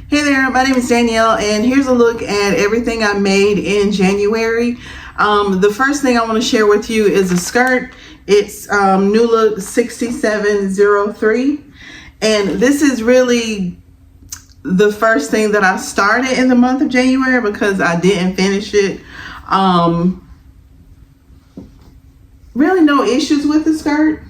Hey there, my name is Danielle, and here's a look at everything I made in January. The first thing I want to share with you is a skirt. It's New Look 6703, and this is really the first thing that I started in the month of January because I didn't finish it. Really no issues with the skirt.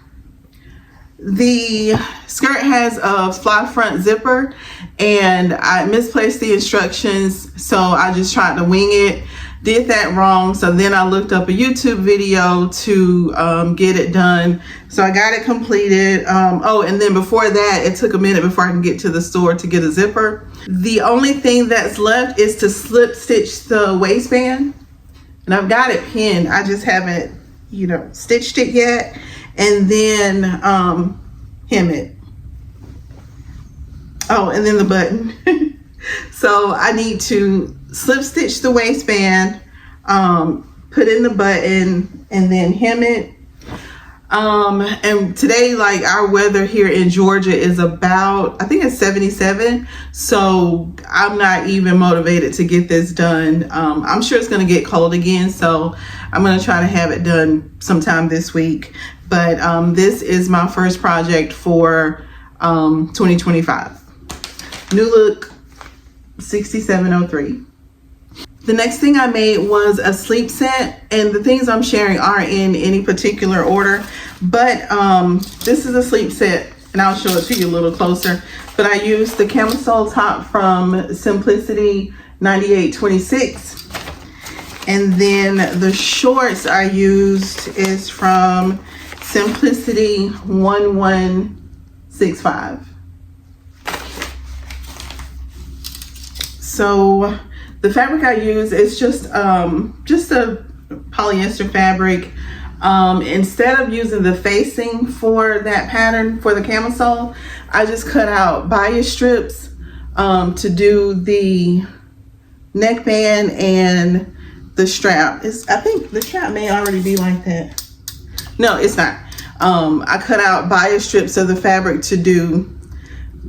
The skirt has a fly front zipper, and I misplaced the instructions, so I just tried to wing it. Did that wrong, so then I looked up a YouTube video to get it done. So I got it completed. Oh, and then before that, it took a minute before I can get to the store to get a zipper. The only thing that's left is to slip stitch the waistband, and I've got it pinned. I just haven't, stitched it yet. And then hem it. Oh, and then the button. So I need to slip stitch the waistband, put in the button, and then hem it. And today, like, our weather here in Georgia is about, I think it's 77. So I'm not even motivated to get this done. I'm sure it's going to get cold again, so I'm going to try to have it done sometime this week. But this is my first project for 2025. New Look 6703. The next thing I made was a sleep set, and the things I'm sharing aren't in any particular order, but this is a sleep set, and I'll show it to you a little closer. But I used the camisole top from Simplicity 9826. And then the shorts I used is from Simplicity 1165. So the fabric I use is just a polyester fabric. Instead of using the facing for that pattern for the camisole, I just cut out bias strips to do the neckband and the strap. I think the strap may already be like that. No, it's not. I cut out bias strips of the fabric to do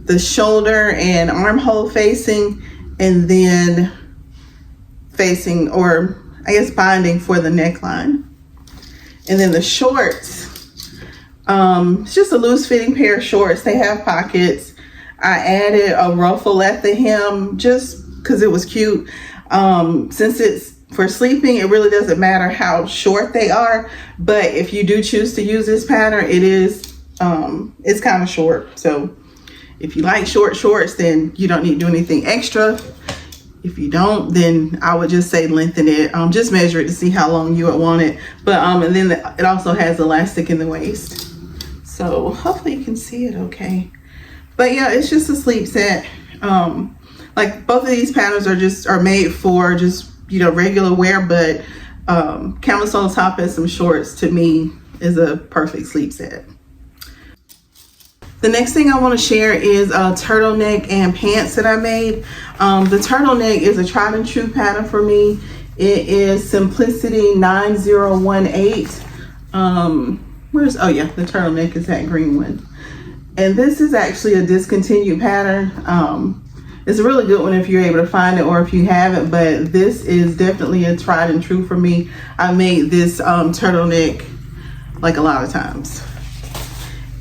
the shoulder and armhole facing, and then facing, or I guess binding for the neckline. And then the shorts, it's just a loose fitting pair of shorts. They have pockets. I added a ruffle at the hem just because it was cute. Since it's for sleeping, it really doesn't matter how short they are, but if you do choose to use this pattern, it's kind of short. So if you like short shorts, then you don't need to do anything extra. If you don't, then I would just say lengthen it. Just measure it to see how long you would want it. But and then it also has elastic in the waist. So hopefully you can see it okay. But yeah, it's just a sleep set. Like both of these patterns are made for just regular wear, but camisole top and some shorts to me is a perfect sleep set. The next thing I want to share is a turtleneck and pants that I made. The turtleneck is a tried and true pattern for me. It is Simplicity 9018. The turtleneck is that green one. And this is actually a discontinued pattern. It's a really good one if you're able to find it, or if you haven't, but this is definitely a tried and true for me. I made this turtleneck like a lot of times.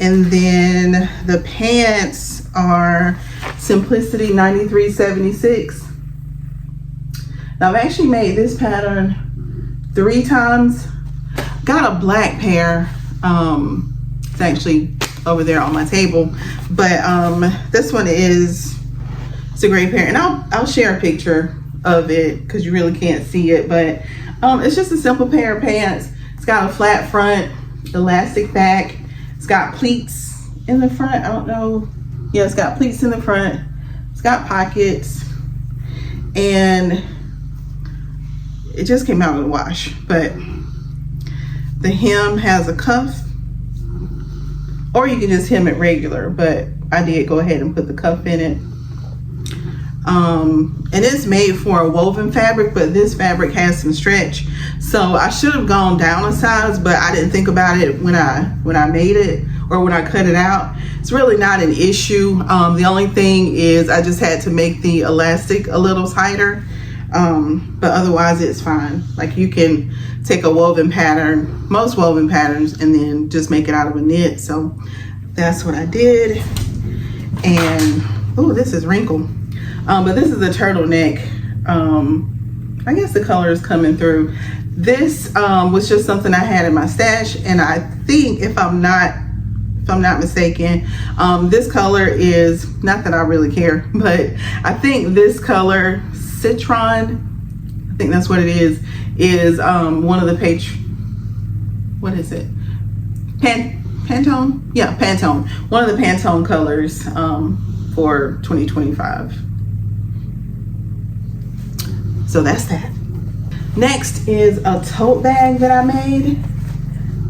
And then the pants are Simplicity 9376. Now I've actually made this pattern 3 times. Got a black pair. It's actually over there on my table, but this one it's a great pair, and I'll share a picture of it because you really can't see it, but it's just a simple pair of pants. It's got a flat front, elastic back. It's got pleats in the front. I don't know. Yeah, it's got pleats in the front. It's got pockets, and it just came out of the wash. But the hem has a cuff, or you can just hem it regular, but I did go ahead and put the cuff in it. And it's made for a woven fabric, but this fabric has some stretch, so I should have gone down a size, but I didn't think about it when I made it, or when I cut it out. It's really not an issue. The only thing is I just had to make the elastic a little tighter, but otherwise it's fine. Like, you can take a woven pattern, most woven patterns, and then just make it out of a knit. So that's what I did. And oh, this is wrinkled, but this is a turtleneck. I guess the color is coming through. This was just something I had in my stash, and I think, if I'm not mistaken, this color is, not that I really care, but I think this color, Citron, I think that's what it is one of the what is it? Pantone? Yeah, Pantone. One of the Pantone colors for 2025. So that's that. Next is a tote bag that I made.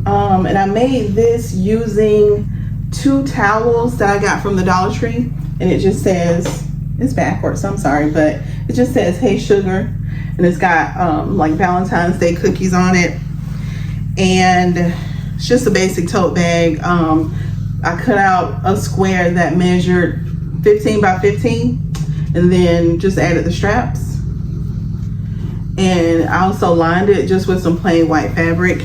And I made this using 2 towels that I got from the Dollar Tree. And it just says, it's backwards, I'm sorry, but it just says, "Hey Sugar." And it's got like Valentine's Day cookies on it. And it's just a basic tote bag. I cut out a square that measured 15 by 15 and then just added the straps. And I also lined it just with some plain white fabric.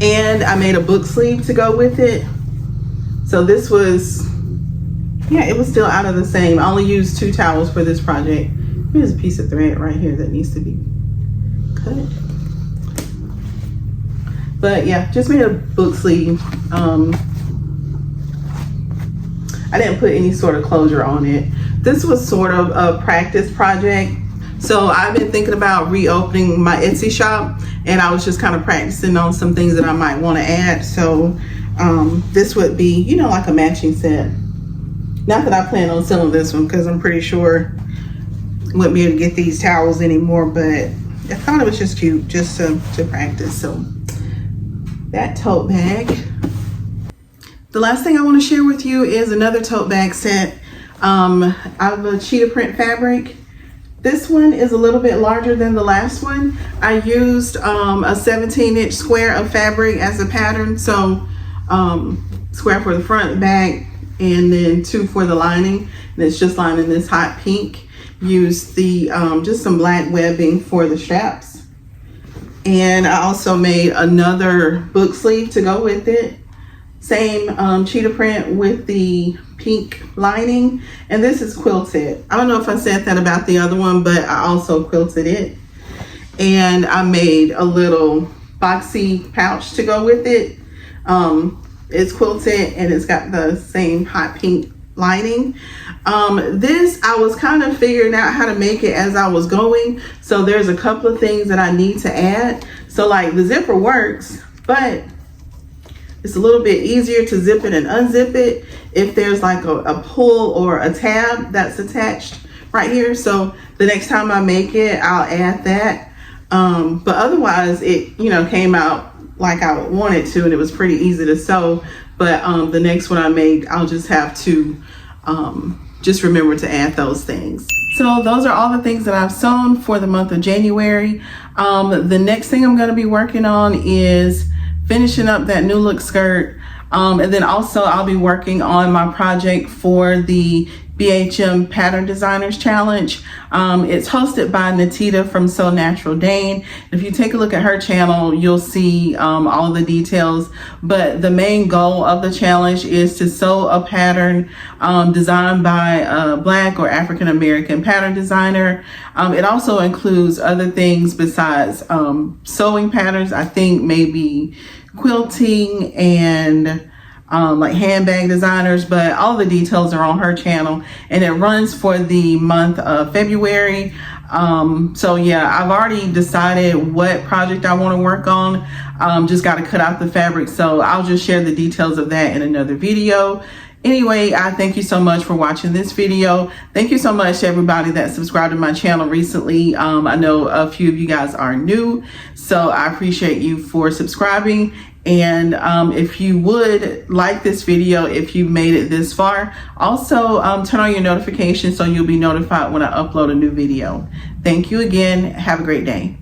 And I made a book sleeve to go with it. So this was, yeah, it was still out of the same. I only used 2 towels for this project. Here's a piece of thread right here that needs to be cut. But yeah, just made a book sleeve. I didn't put any sort of closure on it. This was sort of a practice project. So I've been thinking about reopening my Etsy shop, and I was just kind of practicing on some things that I might want to add. So this would be, you know, like a matching set. Not that I plan on selling this one, because I'm pretty sure I wouldn't be able to get these towels anymore, but I thought it was just cute just to practice. So that tote bag. The last thing I want to share with you is another tote bag set out of a cheetah print fabric. This one is a little bit larger than the last one. I used a 17-inch square of fabric as a pattern. So square for the front, back, and then 2 for the lining. And it's just lined in this hot pink. Used the just some black webbing for the straps. And I also made another book sleeve to go with it. Same cheetah print with the pink lining. And this is quilted. I don't know if I said that about the other one, but I also quilted it. And I made a little boxy pouch to go with it. It's quilted and it's got the same hot pink lining. This, I was kind of figuring out how to make it as I was going. So there's a couple of things that I need to add. So like the zipper works, but it's a little bit easier to zip it and unzip it if there's like a pull or a tab that's attached right here. So the next time I make it, I'll add that. But otherwise it, you know, came out like I wanted to, and it was pretty easy to sew. But the next one I make, I'll just have to just remember to add those things. So those are all the things that I've sewn for the month of January. The next thing I'm going to be working on is finishing up that new look skirt. And then also I'll be working on my project for the BHM Pattern Designers Challenge. It's hosted by Natita from So Natural Dane. If you take a look at her channel, you'll see all of the details. But the main goal of the challenge is to sew a pattern designed by a Black or African American pattern designer. It also includes other things besides sewing patterns. I think maybe quilting and like handbag designers, but all the details are on her channel, and it runs for the month of February. So yeah, I've already decided what project I want to work on. Just got to cut out the fabric, so I'll just share the details of that in another video. Anyway, I thank you so much for watching this video. Thank you so much to everybody that subscribed to my channel recently. I know a few of you guys are new, so I appreciate you for subscribing. And if you would like this video, if you made it this far, also turn on your notifications so you'll be notified when I upload a new video. Thank you again. Have a great day.